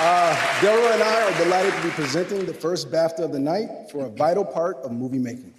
Delroy and I are delighted to be presenting the first BAFTA of the night for a vital part of movie making.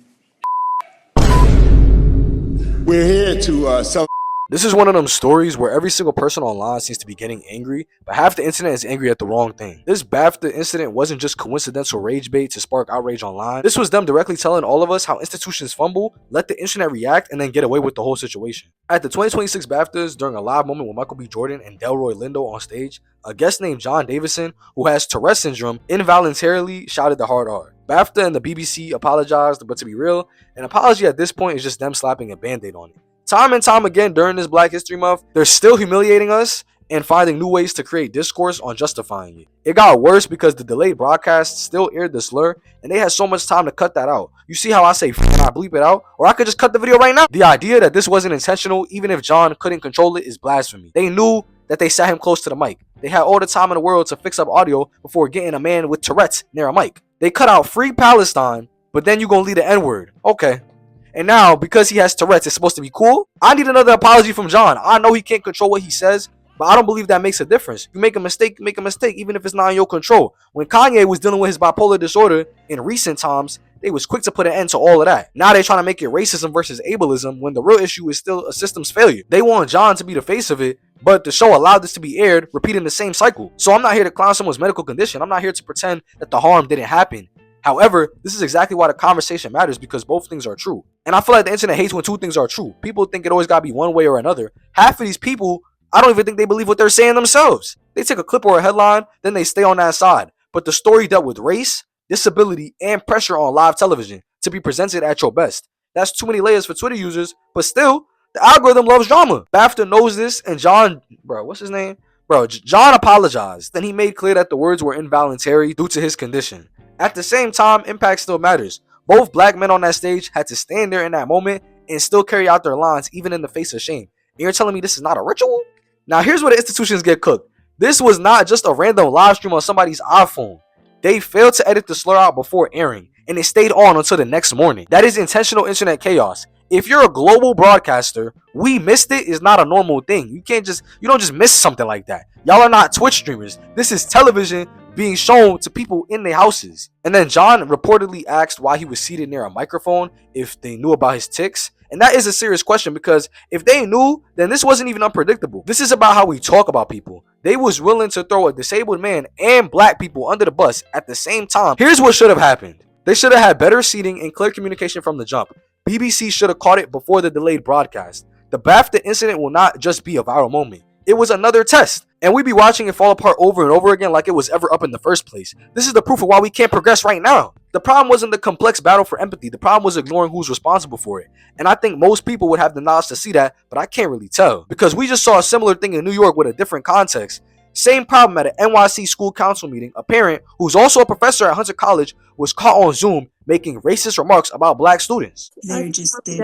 We're here to celebrate. This is one of them stories where every single person online seems to be getting angry, but half the internet is angry at the wrong thing. This BAFTA incident wasn't just coincidental rage bait to spark outrage online. This was them directly telling all of us how institutions fumble, let the internet react, and then get away with the whole situation. At the 2026 BAFTAs, during a live moment with Michael B. Jordan and Delroy Lindo on stage, a guest named John Davison, who has Tourette syndrome, involuntarily shouted the hard R. BAFTA and the BBC apologized, but to be real, an apology at this point is just them slapping a band-aid on it. Time and time again during this Black History Month, they're still humiliating us and finding new ways to create discourse on justifying it. It got worse because the delayed broadcast still aired the slur, and they had so much time to cut that out. You see how I say f and I bleep it out? Or I could just cut the video right now. The idea that this wasn't intentional, even if John couldn't control it, is blasphemy. They knew that they sat him close to the mic. They had all the time in the world to fix up audio before getting a man with Tourette's near a mic. They cut out Free Palestine, but then you gonna leave the N-word. Okay. And now, because he has Tourette's, it's supposed to be cool? I need another apology from John. I know he can't control what he says, but I don't believe that makes a difference. You make a mistake, even if it's not in your control. When Kanye was dealing with his bipolar disorder in recent times, they was quick to put an end to all of that. Now they're trying to make it racism versus ableism when the real issue is still a systems failure. They want John to be the face of it, but the show allowed this to be aired, repeating the same cycle. So I'm not here to clown someone's medical condition. I'm not here to pretend that the harm didn't happen. However, this is exactly why the conversation matters, because both things are true. And I feel like the internet hates when two things are true. People think it always gotta be one way or another. Half of these people, I don't even think they believe what they're saying themselves. They take a clip or a headline, then they stay on that side. But the story dealt with race, disability, and pressure on live television to be presented at your best. That's too many layers for Twitter users, but still, the algorithm loves drama. BAFTA knows this, and John, what's his name? John apologized. Then he made clear that the words were involuntary due to his condition. At the same time, impact still matters. Both black men on that stage had to stand there in that moment and still carry out their lines even in the face of shame. And you're telling me this is not a ritual? Now here's where the institutions get cooked. This was not just a random live stream on somebody's iPhone. They failed to edit the slur out before airing, and it stayed on until the next morning. That is intentional internet chaos. If you're a global broadcaster, we missed it is not a normal thing. You don't just miss something like that. Y'all are not Twitch streamers. This is television being shown to people in their houses. And then John reportedly asked why he was seated near a microphone, if they knew about his tics. And that is a serious question, because if they knew, then this wasn't even unpredictable. This is about how we talk about people. They was willing to throw a disabled man and black people under the bus at the same time. Here's what should have happened. They should have had better seating and clear communication from the jump. BBC should have caught it before the delayed broadcast. The BAFTA incident will not just be a viral moment. It was another test, and we be watching it fall apart over and over again like it was ever up in the first place. This is the proof of why we can't progress right now. The problem wasn't the complex battle for empathy. The problem was ignoring who's responsible for it. And I think most people would have the knowledge to see that, but I can't really tell. Because we just saw a similar thing in New York with a different context. Same problem at an NYC school council meeting. A parent, who's also a professor at Hunter College, was caught on Zoom making racist remarks about black students. They're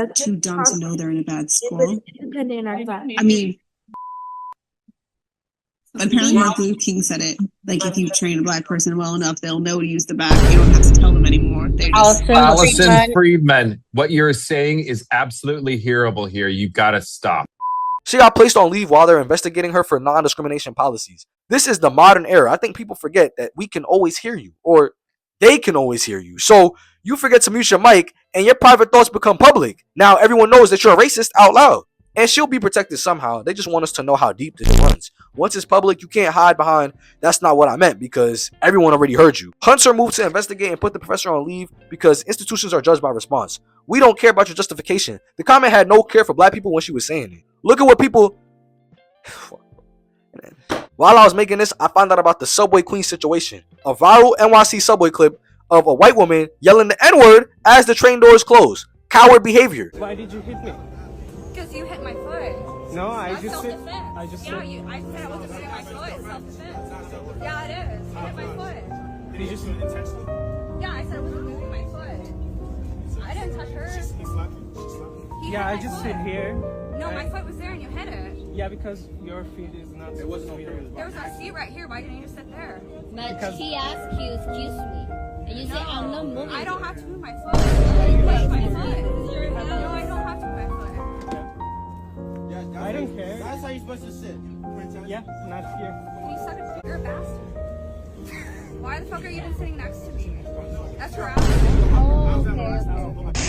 too dumb to know they're in a bad school. I mean, apparently Martin Luther King said it. Like, if you train a black person well enough, they'll know to use the back. You don't have to tell them anymore. Allison Friedman, what you're saying is absolutely hearable here. You gotta stop. She got placed on leave while they're investigating her for non-discrimination policies. This is the modern era. I think people forget that we can always hear you, or they can always hear you. So you forget to mute your mic and your private thoughts become public. Now everyone knows that you're a racist out loud. And she'll be protected somehow. They just want us to know how deep this runs. Once it's public, you can't hide behind, that's not what I meant, because everyone already heard you. Hunter moved to investigate and put the professor on leave because institutions are judged by response. We don't care about your justification. The comment had no care for black people when she was saying it. Look at what people... While I was making this, I found out about the Subway Queen situation. A viral NYC subway clip of a white woman yelling the N-word as the train doors close. Coward behavior. Why did you hit me? Because you hit my foot. No, I That's just said. self-defense. I just yeah, said. I said I wasn't hitting my foot. It's self-defense. Yeah, it is. You hit my foot. Did you just intentionally? Yeah, I said I wasn't moving my foot. I didn't touch her. He slapped you. He Yeah, hit I my just foot. sit here. No, my foot was there and you hit it. Yeah, because your feet is not. It wasn't There was a seat right here. Why didn't you just sit there? But she asked you, excuse me. And you say, I'm not moving. I don't have to move my foot. My foot. No, I don't have to move my foot. I don't care. That's how you're supposed to sit. Yeah, not here. You suck a bigger bastard. fuck are you even sitting next to me? That's her ass. Oh, okay.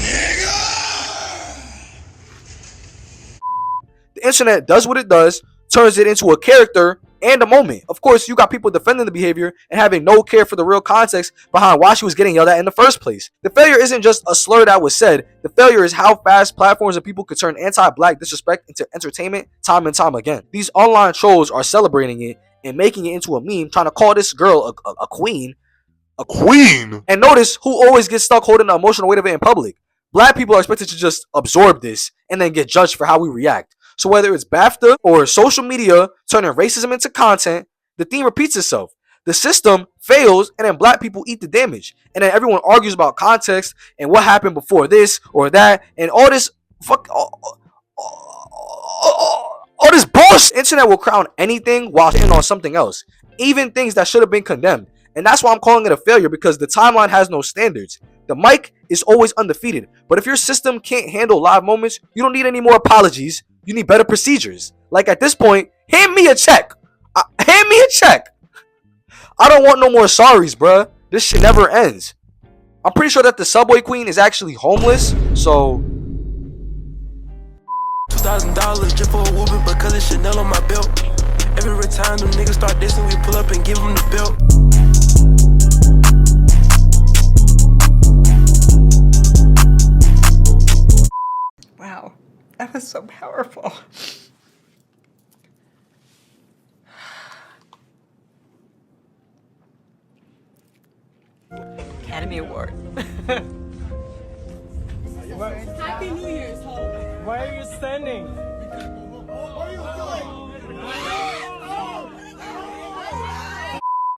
The internet does what it does, turns it into a character and a moment. Of course, you got people defending the behavior and having no care for the real context behind why she was getting yelled at in the first place. The failure isn't just a slur that was said. The failure is how fast platforms and people could turn anti-black disrespect into entertainment time and time again. These online trolls are celebrating it and making it into a meme, trying to call this girl a queen. A queen? And notice who always gets stuck holding the emotional weight of it in public. Black people are expected to just absorb this and then get judged for how we react. So whether it's BAFTA or social media turning racism into content, the theme repeats itself. The system fails and then black people eat the damage. And then everyone argues about context and what happened before this or that and all this all this bullshit. Internet will crown anything while sitting on something else. Even things that should have been condemned. And that's why I'm calling it a failure, because the timeline has no standards. The mic is always undefeated. But if your system can't handle live moments, you don't need any more apologies. You need better procedures. Like at this point, hand me a check. Hand me a check. I don't want no more sorries, bruh. This shit never ends. I'm pretty sure that the Subway Queen is actually homeless, so... $2,000 just for a whooping because it's Chanel on my belt. Every time them niggas start dissing, we pull up and give them the belt. Wow, that was so powerful. Academy Award. Happy New Year's, Why are you standing?